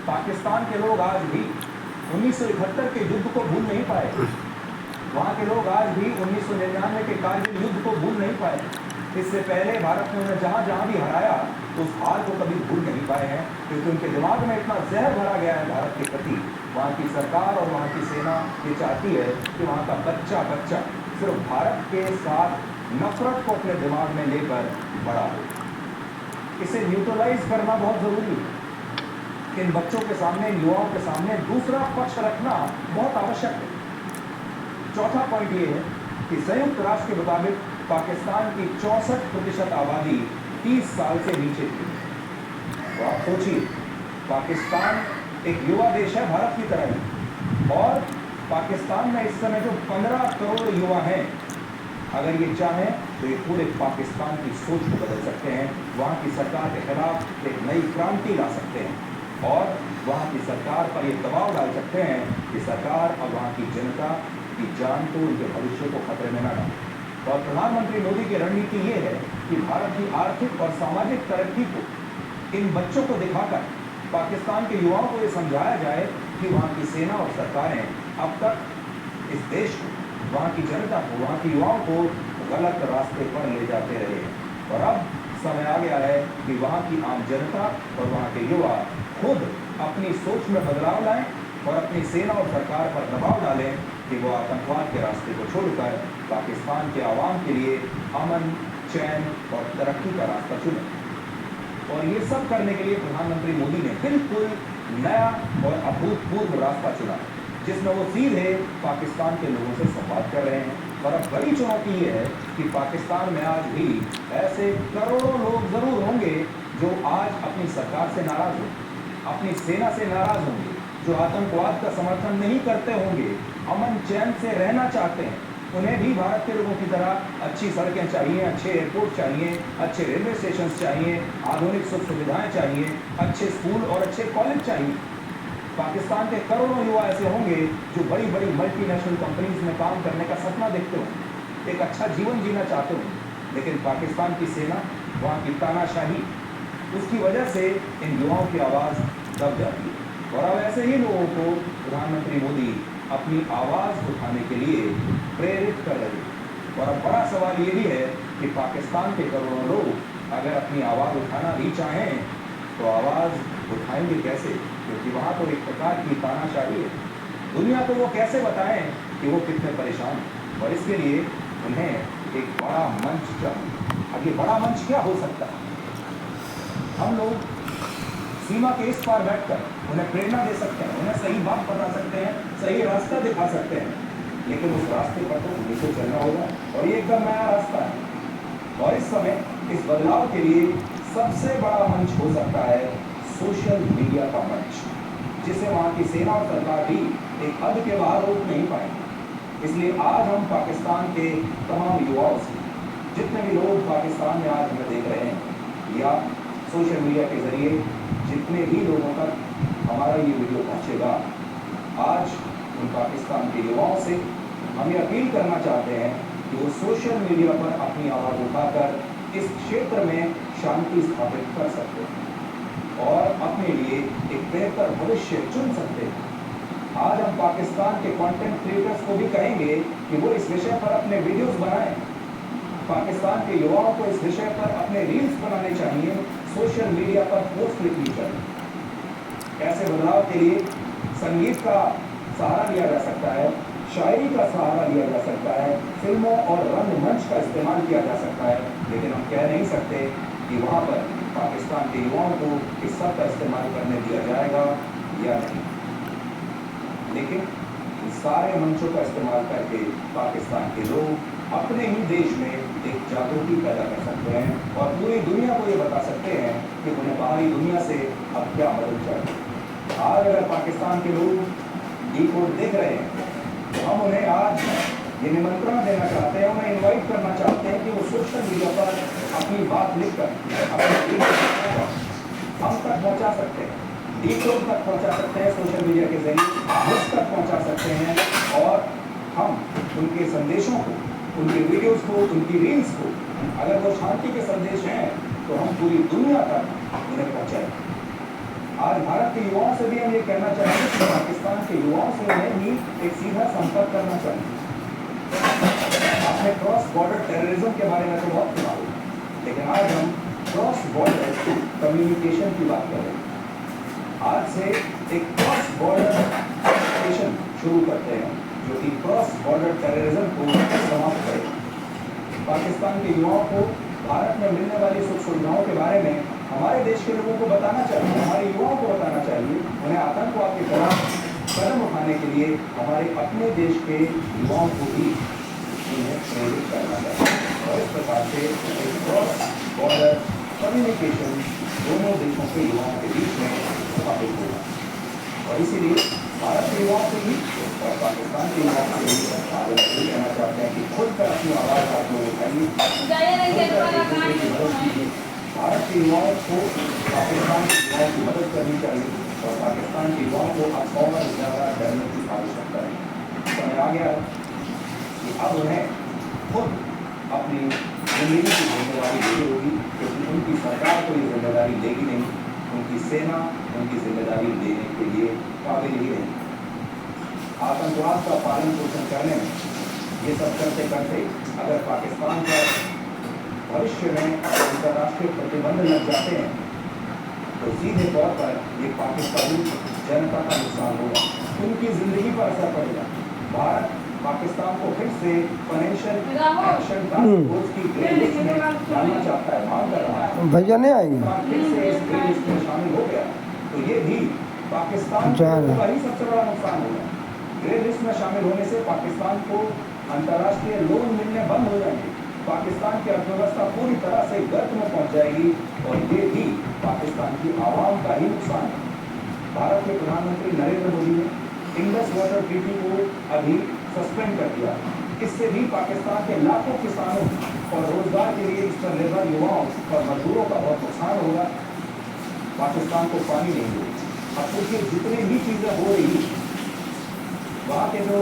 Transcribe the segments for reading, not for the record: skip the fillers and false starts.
पाकिस्तान के लोग आज भी 1971 के युद्ध को भूल नहीं पाए। वहाँ के लोग आज भी 1999 के कारगिल युद्ध को भूल नहीं पाए। इससे पहले भारत ने उन्हें जहाँ जहाँ भी हराया तो उस हार को कभी भूल नहीं पाए हैं, क्योंकि उनके दिमाग में इतना जहर भरा गया है भारत के प्रति। वहाँ की सरकार और वहाँ की सेना ये चाहती है कि वहाँ का बच्चा बच्चा सिर्फ भारत के साथ नफरत को अपने दिमाग में लेकर बड़ा हो। इसे न्यूट्रलाइज करना बहुत ज़रूरी है। इन बच्चों के सामने, इन युवाओं के सामने दूसरा पक्ष रखना बहुत आवश्यक है। चौथा पॉइंट ये है कि संयुक्त राष्ट्र के मुताबिक पाकिस्तान की 64% आबादी 30 साल से नीचे थी। तो आप सोचिए, पाकिस्तान एक युवा देश है भारत की तरह ही, और पाकिस्तान में इस समय जो 15 करोड़ युवा हैं, अगर ये चाहें तो ये पूरे पाकिस्तान की सोच को बदल सकते हैं, वहाँ की सरकार के खिलाफ एक नई क्रांति ला सकते हैं और वहाँ की सरकार पर ये दबाव डाल सकते हैं कि सरकार और वहाँ की जनता की जान को, उनके भविष्य को खतरे में न डाले। और प्रधानमंत्री मोदी की रणनीति ये है कि भारत की आर्थिक और सामाजिक तरक्की को इन बच्चों को दिखाकर पाकिस्तान के युवाओं को ये समझाया जाए कि वहाँ की सेना और सरकारें अब तक इस देश को, वहाँ की जनता को, वहाँ के युवाओं को गलत रास्ते पर ले जाते रहे हैं। और अब समय आ गया है कि वहाँ की आम जनता और वहाँ के युवा खुद अपनी सोच में बदलाव लाएं और अपनी सेना और सरकार पर दबाव डालें कि वो आतंकवाद के रास्ते को छोड़कर पाकिस्तान के आवाम के लिए अमन, चैन और तरक्की का रास्ता चुनें। और ये सब करने के लिए प्रधानमंत्री मोदी ने बिल्कुल नया और अभूतपूर्व रास्ता चुना, जिसमें वो सीधे पाकिस्तान के लोगों से संवाद कर रहे हैं। और अब बड़ी चुनौती ये है कि पाकिस्तान में आज भी ऐसे करोड़ों लोग जरूर होंगे जो आज अपनी सरकार से नाराज होंगे, अपनी सेना से नाराज होंगे, जो आतंकवाद का समर्थन नहीं करते होंगे, अमन चैन से रहना चाहते हैं। उन्हें भी भारत के लोगों की तरह अच्छी सड़कें चाहिए, अच्छे एयरपोर्ट चाहिए, अच्छे रेलवे स्टेशन चाहिए, आधुनिक सुख सुविधाएं चाहिए, अच्छे स्कूल और अच्छे कॉलेज चाहिए। पाकिस्तान के करोड़ों युवा ऐसे होंगे जो बड़ी बड़ी मल्टीनेशनल कंपनीज में काम करने का सपना देखते होंगे, एक अच्छा जीवन जीना चाहते होंगे, लेकिन पाकिस्तान की सेना, वहाँ की तानाशाही, उसकी वजह से इन युवाओं की आवाज़ दब जाती है। और अब ऐसे ही लोगों को प्रधानमंत्री मोदी अपनी आवाज़ उठाने के लिए प्रेरित कर रहे हैं। और अब बड़ा सवाल ये भी है कि पाकिस्तान के करोड़ों लोग अगर अपनी आवाज़ उठाना भी चाहें तो आवाज़ उठाएंगे कैसे, क्योंकि वहाँ तो एक प्रकार की तानाशाही है। दुनिया को वो कैसे बताएं कि वो कितने परेशान हैं। और इसके लिए उन्हें एक बड़ा मंच चाहिए। अब ये बड़ा मंच क्या हो सकता है? हम लोग सीमा के इस पार बैठकर उन्हें प्रेरणा दे सकते हैं, उन्हें सही बात बता सकते हैं, सही रास्ता दिखा सकते हैं, लेकिन उस रास्ते पर तो उन्हीं को चलना होगा और ये एकदम नया रास्ता है। और इस समय इस बदलाव के लिए सबसे बड़ा मंच हो सकता है सोशल मीडिया का मंच, जिसे वहाँ की सेना और सरकार भी एक हद के बाहर रोक नहीं पाएंगे। इसलिए आज हम पाकिस्तान के तमाम युवाओं से, जितने भी लोग पाकिस्तान में आज हमें देख रहे हैं या सोशल मीडिया के जरिए जितने भी लोगों तक हमारा ये वीडियो पहुंचेगा, आज उन पाकिस्तान के युवाओं से हम ये अपील करना चाहते हैं कि वो सोशल मीडिया पर अपनी आवाज़ उठाकर इस क्षेत्र में शांति स्थापित कर सकते हैं और अपने लिए एक बेहतर भविष्य चुन सकते हैं। आज हम पाकिस्तान के कंटेंट क्रिएटर्स को भी कहेंगे कि वो इस विषय पर अपने वीडियोस बनाएं। पाकिस्तान के युवाओं को इस विषय पर अपने रील्स बनाने चाहिए, सोशल मीडिया पर पोस्ट लिखनी चाहिए। ऐसे बदलाव के लिए संगीत का सहारा लिया जा सकता है, शायरी का सहारा लिया जा सकता है, फिल्मों और रंगमंच का इस्तेमाल किया जा सकता है, लेकिन हम कह नहीं सकते कि वहाँ पर पाकिस्तान के युवाओं को इस सब का इस्तेमाल करने दिया जाएगा या नहीं। लेकिन इन सारे मंचों का इस्तेमाल करके पाकिस्तान के लोग अपने ही देश में एक जागृति पैदा कर सकते हैं और पूरी दुनिया को ये बता सकते हैं कि उन्हें बाहरी दुनिया से अब क्या मदद चाहिए। आज अगर पाकिस्तान के लोग डिकोड देख रहे हैं तो हम उन्हें आज ये निमंत्रण देना चाहते हैं, उन्हें इनवाइट करना चाहते हैं कि वो सोशल मीडिया पर अपनी बात लिखकर हम तक पहुँचा सकते हैं, डिकोड तक पहुँचा सकते हैं, सोशल मीडिया के जरिए मुझ तक पहुँचा सकते हैं और हम उनके संदेशों को, उनके वीडियोस को, उनकी रील्स को, अगर वो शांति के संदेश हैं तो हम पूरी दुनिया तक उन्हें पहुँचाएं। आज भारत के युवाओं से भी हम ये कहना चाहेंगे कि पाकिस्तान के युवाओं से उन्हें भी एक सीधा संपर्क करना चाहिए। आपने क्रॉस बॉर्डर टेररिज्म के बारे में तो बहुत सुना होगा, लेकिन आज हम क्रॉस बॉर्डर कम्युनिकेशन की बात कर रहे हैं। आज से एक क्रॉस बॉर्डर स्टेशन शुरू करते हैं जो कि क्रॉस बॉर्डर टेररिज्म को समाप्त करेगा। पाकिस्तान के युवाओं को भारत में मिलने वाली सुख सुविधाओं के बारे में हमारे देश के लोगों को बताना चाहिए, हमारे युवाओं को बताना चाहिए। उन्हें आतंकवाद के खिलाफ कदम उठाने के लिए हमारे अपने देश के युवाओं को भी उन्हें प्रेरित करना चाहिए। और इस प्रकार से एक क्रॉस बॉर्डर कम्युनिकेशन दोनों देशों के युवाओं के बीच में स्थापित होगा। और इसीलिए भारत के युवाओं से भी और पाकिस्तान के युवाओं से भी आगे कहना चाहते हैं कि खुद कर अपनी आवाज़ आप लोग उठाइए, भारत के युवाओं को पाकिस्तान के युवाओं की मदद करनी चाहिए और पाकिस्तान के युवाओं को अब और ज़्यादा डरने की आवश्यकता है। समय आ गया है कि अब उन्हें खुद अपनी जिंदगी की जिम्मेदारी लेनी होगी, क्योंकि उनकी सरकार को ये जिम्मेदारी लेगी नहीं, उनकी सेना उनकी जिम्मेदारी लेने के लिए काबिल ही नहीं। आतंकवाद का पालन पोषण करने में ये सब करते करते अगर पाकिस्तान पर भविष्य में अंतर्राष्ट्रीय प्रतिबंध लग जाते हैं तो सीधे तौर पर ये पाकिस्तानी जनता का नुकसान होगा, उनकी जिंदगी पर असर पड़ेगा। भारत पाकिस्तान को फिर से फाइनेंशियल एक्शन टास्क फोर्स की ग्रे लिस्ट में डालना चाहता है, मांग कर रहा है। भैया नहीं आएंगे, फिर से इस ग्रे लिस्ट में शामिल हो गया तो ये भी पाकिस्तान का ही सबसे बड़ा नुकसान होगा। ग्रे लिस्ट में शामिल होने से पाकिस्तान को अंतर्राष्ट्रीय लोन मिलने बंद हो जाएंगे, पाकिस्तान की अर्थव्यवस्था पूरी तरह से गर्त में पहुंच जाएगी और ये भी पाकिस्तान की आवाम का ही नुकसान है। भारत के प्रधानमंत्री नरेंद्र मोदी ने इंडस वाटर ट्रीटी को अभी सस्पेंड कर दिया। इससे भी पाकिस्तान के लाखों किसानों और रोजगार के लिए इस पर निर्भर युवाओं और मजदूरों का बहुत नुकसान होगा। पाकिस्तान को पानी नहीं मिलेगा। अब देखिए जितनी भी चीज़ें हो रही, वहाँ के जो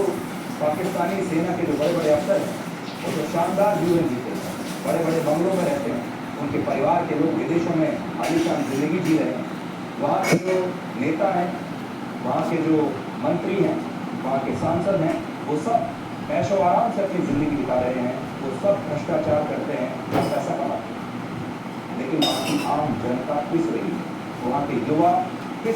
पाकिस्तानी सेना के जो बड़े बड़े अफसर हैं वो तो शानदार जीवन जीते हैं, बड़े बड़े बंगलों में रहते हैं, उनके परिवार के लोग विदेशों में आलीशान जिंदगी जी रहे हैं। वहाँ के जो नेता हैं, वहाँ के जो मंत्री हैं, वहाँ के सांसद हैं, वो सब ऐशो आराम से अपनी ज़िंदगी बिता रहे हैं, वो सब भ्रष्टाचार करते हैं, पैसा कमाते हैं। लेकिन वहाँ की आम जनता पिस रही है, वहाँ के युवा